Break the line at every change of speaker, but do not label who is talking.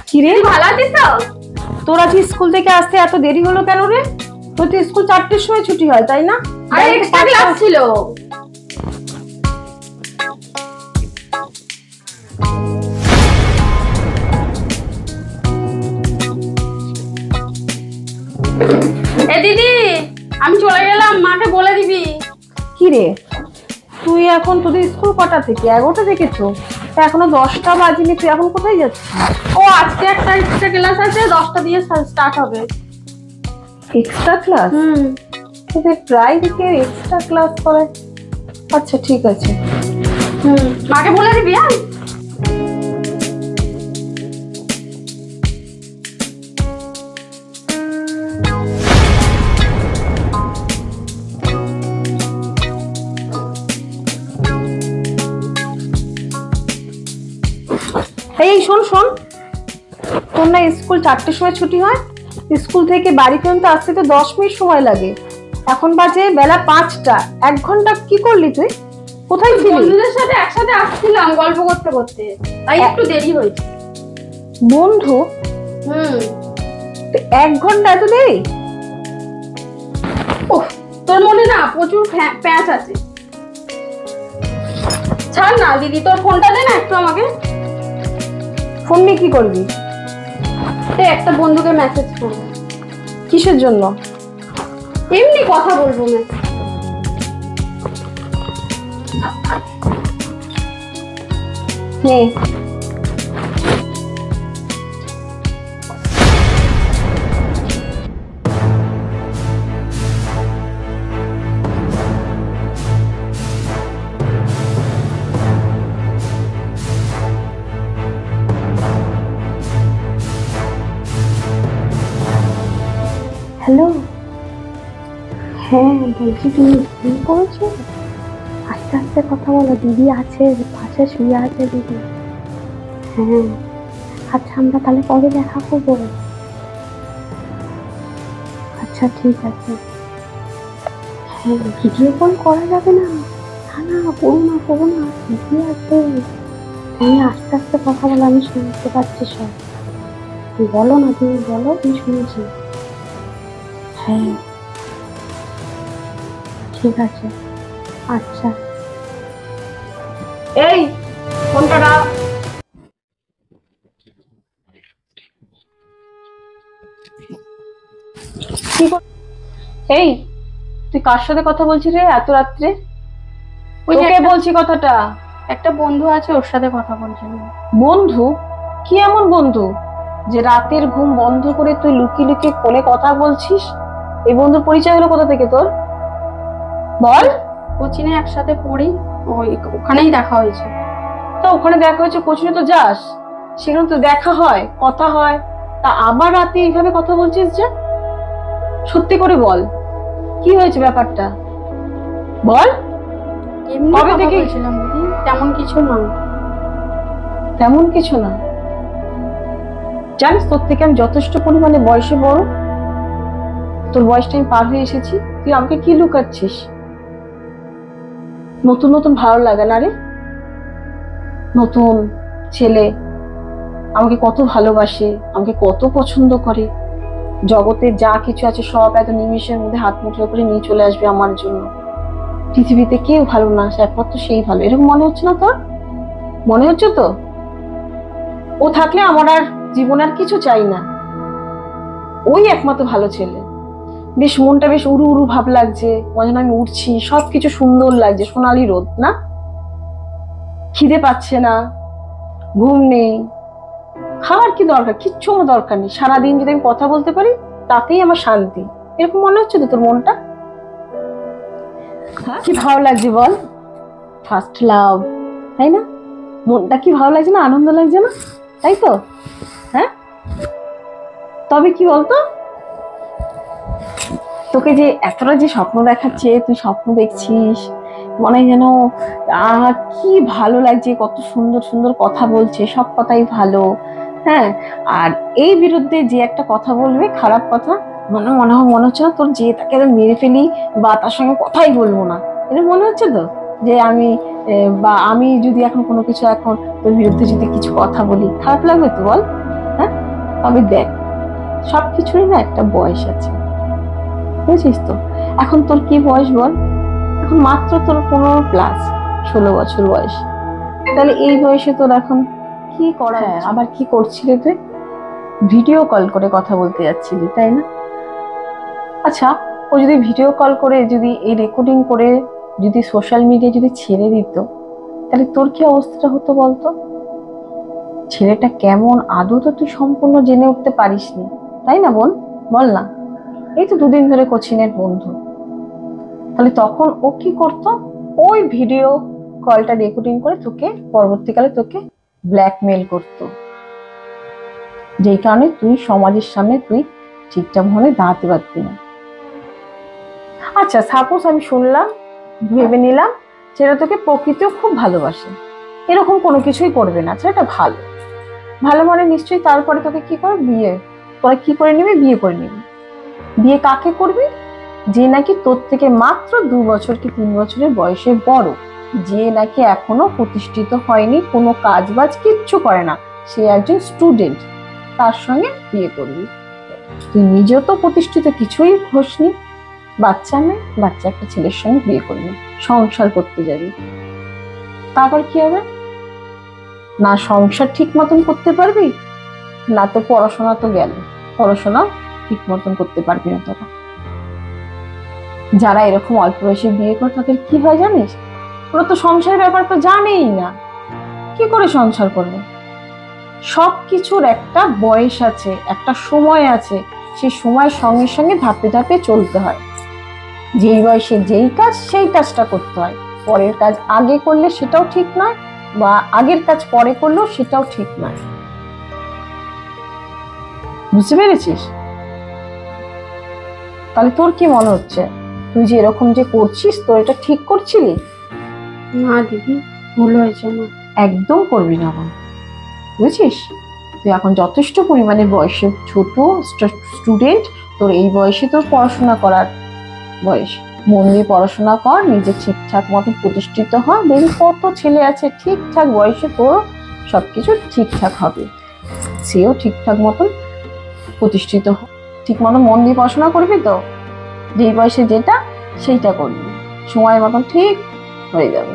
কিরে, ভালো আছিস তো? তোর আজ স্কুল থেকে আসতে এত দেরি হলো কেন রে? তোর তো স্কুল 4টের সময় ছুটি হয়, তাই না?
আরে এক্সট্রা ক্লাস ছিল। এ দিদি, আমি চলে গেলাম, মাকে বলে দিবি।
কি রে, তুই এখন তোদের স্কুল কটা থেকে? 11টা থেকে তো, এখনো 10টা বাজেনি, তুই এখন কোথায় যাচ্ছিস?
ও আজকে একটা এক্সট্রা ক্লাস আছে, 10টা দিয়ে স্টার্ট হবে।
Extra class? তোদের প্রাইভেটের এক্সট্রা ক্লাস করায়? আচ্ছা ঠিক আছে।
মাকে বলে দিবি। হ্যাঁ,
এই শোন শোন, তোর না স্কুল 4টের সময় ছুটি হয়? স্কুল থেকে বাড়ি পর্যন্ত আসতে তো 10 মিনিট সময় লাগে। এখন বাজে বেলা 5টা। 1 ঘন্টা কি করলি তুই? কোথায় ছিলি?
বন্ধুদের সাথে একসাথে আসছিলাম গল্প করতে করতে, তাই একটু দেরি হয়েছে।
বন্ধু? 1 ঘন্টা এত দেরি?
ওহ, তোর মনে না প্রচুর প্যাঁচ আছে। ছাড় না দিদি, তোর ফোনটা দে না একটু আমাকে।
ফোন নিয়ে কি করবি?
একটা বন্ধুকে মেসেজ করবো।
কিসের জন্য?
এমনি কথা বলবো।
নে। হ্যালো, হ্যাঁ বলছি, তুমি ফোন করেছো? আস্তে আস্তে কথা বলো, দিদি আছে পাশে শুয়ে আছে দিদি। হ্যাঁ আচ্ছা, আমরা তাহলে কবে দেখা করবো? আচ্ছা ঠিক আছে। হ্যাঁ ভিডিও কল করা যাবে না? না না, করো না করো না, দিদি আছে। তুমি আস্তে আস্তে কথা বলো, আমি শুনতে পাচ্ছি সব। বলো না, তুমি বলো, আমি শুনছি। হ্যাঁ ঠিক আছে। আচ্ছা এই ফোনটা রাখ। এই তুই কার সাথে কথা বলছিস রে এত রাত্রে? ওকে বলছি কথাটা।
একটা বন্ধু আছে, ওর সাথে কথা বলছিলাম।
বন্ধু? কি এমন বন্ধু যে রাতের ঘুম বন্ধ করে তুই লুকিয়ে লুকিয়ে ফোনে কথা বলছিস? এই বন্ধুর পরিচয় হলো কোথা থেকে তোর? বল।
কোচিনে একসাথে পড়ি, ওখানেই দেখা হয়েছে।
তা ওখানে দেখা হয়েছে, কোচিনে তো যাস, সেখানে তো দেখা হয়, কথা হয়, তা আবার রাতে এইভাবে কথা বলছিস যে? সত্যি করে বল, কি হয়েছে ব্যাপারটা? বল।
এমনি
কবে
কথা
থেকে?
বলছিলাম দিদি, তেমন কিছু না।
তেমন কিছু না? জানিস, তোর থেকে আমি যথেষ্ট পরিমাণে বয়সে বড়, তোর বয়সটা আমি পার হয়ে এসেছি, তুই আমাকে কি লুকাচ্ছিস? নতুন নতুন ভালো লাগে না রে? নতুন ছেলে আমাকে কত ভালোবাসে, আমাকে কত পছন্দ করে, জগতে যা কিছু আছে সব এত নিমিষের মধ্যে হাত মুঠো করে নিয়ে চলে আসবে আমার জন্য। পৃথিবীতে কেউ ভালো না, একমাত্র সেই ভালো, এরকম মনে হচ্ছে না তোর? মনে হচ্ছে তো? ও থাকলে আমার আর জীবনে আর কিছু চাই না, ওই একমাত্র ভালো ছেলে। বেশ মনটা বেশ উড়ু উড়ু ভাব লাগছে, মনে হয় আমি উঠছি, সবকিছু সুন্দর লাগছে, সোনালি রোদ না? খিদে পাচ্ছে না, ঘুম নেই, খাওয়ার কি দরকার? কিচ্ছু আমার দরকার নেই, সারাদিন যদি আমি কথা বলতে পারি তাতেই আমার শান্তি। এরকম মনে হচ্ছে তো তোর মনটা? কি ভালো লাগছে বল, ফার্স্ট লাভ, তাই না? মনটা কি ভালো লাগছে না, আনন্দ লাগছে না, তাই তো? হ্যাঁ তবে কি বলতো, তোকে যে এতটা যে স্বপ্ন দেখাচ্ছে, তুই স্বপ্ন দেখছিস, মনে যেন কি ভালো লাগছে, কত সুন্দর সুন্দর কথা বলছে, সব কথাই ভালো। হ্যাঁ, আর এই বিরুদ্ধে যে একটা কথা বলবে খারাপ কথা, মনে হচ্ছে না তোর যে তাকে মেরে ফেলি বা তার সঙ্গে কথাই বলবো না, এটা মনে হচ্ছে তো যে আমি বা আমি যদি এখন কোনো কিছু এখন তোর বিরুদ্ধে যদি কিছু কথা বলি, খারাপ লাগবে তো বল? হ্যাঁ, তবে দেখ, সবকিছুরই না একটা বয়স আছে, বুঝছিস তো? এখন তোর কি বয়স বল? এখন মাত্র তোর 15+, 16 বছর বয়স। তাহলে এই বয়সে তোর এখন কি করা? আবার কি করছিলি তুই? ভিডিও কল করে কথা বলতে যাচ্ছিলি, তাই না? আচ্ছা, ও যদি ভিডিও কল করে যদি এই রেকর্ডিং করে যদি সোশ্যাল মিডিয়া যদি ছেড়ে দিত, তাহলে তোর কি অবস্থাটা হতো বলতো? ছেলেটা কেমন আদৌ তো তুই সম্পূর্ণ জেনে উঠতে পারিসনি, তাই না বোন? বল না। এই তো 2 দিন ধরে কোচিনের বন্ধু। তাহলে তখন ও কি করতো? ওই ভিডিও কলটা রেকর্ডিং করে তোকে পরবর্তীকালে তোকে ব্ল্যাকমেল করতো, যেই কারণে তুই সমাজের সামনে তুই ঠিকঠাক ভাবে দাঁড়াতে পারবি না। আচ্ছা, সাপোজ আমি শুনলাম, ভেবে নিলাম ছেলে তোকে প্রকৃতিও খুব ভালোবাসে, এরকম কোনো কিছুই করবে না, ছেলেটা ভালো। ভালো মানে নিশ্চয়ই তারপরে তোকে কি করে বিয়ে, তোরা কি করে নিবি? বিয়ে করে নিবি। বিয়ে কাকে করবি? যে নাকি তোর থেকে মাত্র 2 বছর কি 3 বছরের বয়সে বড়, যে নাকি এখনো প্রতিষ্ঠিত হয়নি, কোনো কাজ বাজ কিচ্ছু করে না, সে একজন স্টুডেন্ট, তার সঙ্গে বিয়ে করবি। তুই নিজেও তো প্রতিষ্ঠিত কিছুই হোসনি, বাচ্চা মেয়ে, বাচ্চা একটা ছেলের সঙ্গে বিয়ে করবি, সংসার করতে যাবি। তারপর কি হবে? না সংসার ঠিক মতন করতে পারবি, না তো পড়াশোনা তো গেল, পড়াশোনা ঠিক মতন করতে পারবি না তোরা। যারা এরকম অল্প বয়সে বিয়ে করে তাদের কি হয় জানিস? ওরা তো সংসারের ব্যাপার তো জানেই না, কি করে সংসার করবে? সবকিছুর একটা বয়স আছে, একটা সময় আছে, সেই সময়ের সঙ্গে সঙ্গে ধাপে ধাপে চলতে হয়। যেই বয়সে যেই কাজ সেই কাজটা করতে হয়, পরের কাজ আগে করলে সেটাও ঠিক নয়, বা আগের কাজ পরে করলেও সেটাও ঠিক নয়। বুঝতে পেরেছিস? তাহলে তোর কি মনে হচ্ছে, তুই যে এরকম যে করছিস, তোর এটা ঠিক করছিলি?
না দিদি, ভুল হয়েছে আমার।
একদম করবি না বোন, বুঝছিস? তুই এখন যথেষ্ট পরিমাণে বয়সে ছোট স্টুডেন্ট, তোর এই বয়সে তোর পড়াশোনা করার বয়স। মন দিয়ে পড়াশোনা কর, নিজে ঠিকঠাক মতন প্রতিষ্ঠিত হ, দেখবি কত ছেলে আছে ঠিকঠাক বয়সে তোর সবকিছু ঠিকঠাক হবে, সেও ঠিকঠাক মতন প্রতিষ্ঠিত হ। ঠিক মতন মন দিয়ে পড়াশোনা করবি তো, যেই বয়সে যেটা সেইটা করবি, সময় মতন ঠিক হয়ে যাবে।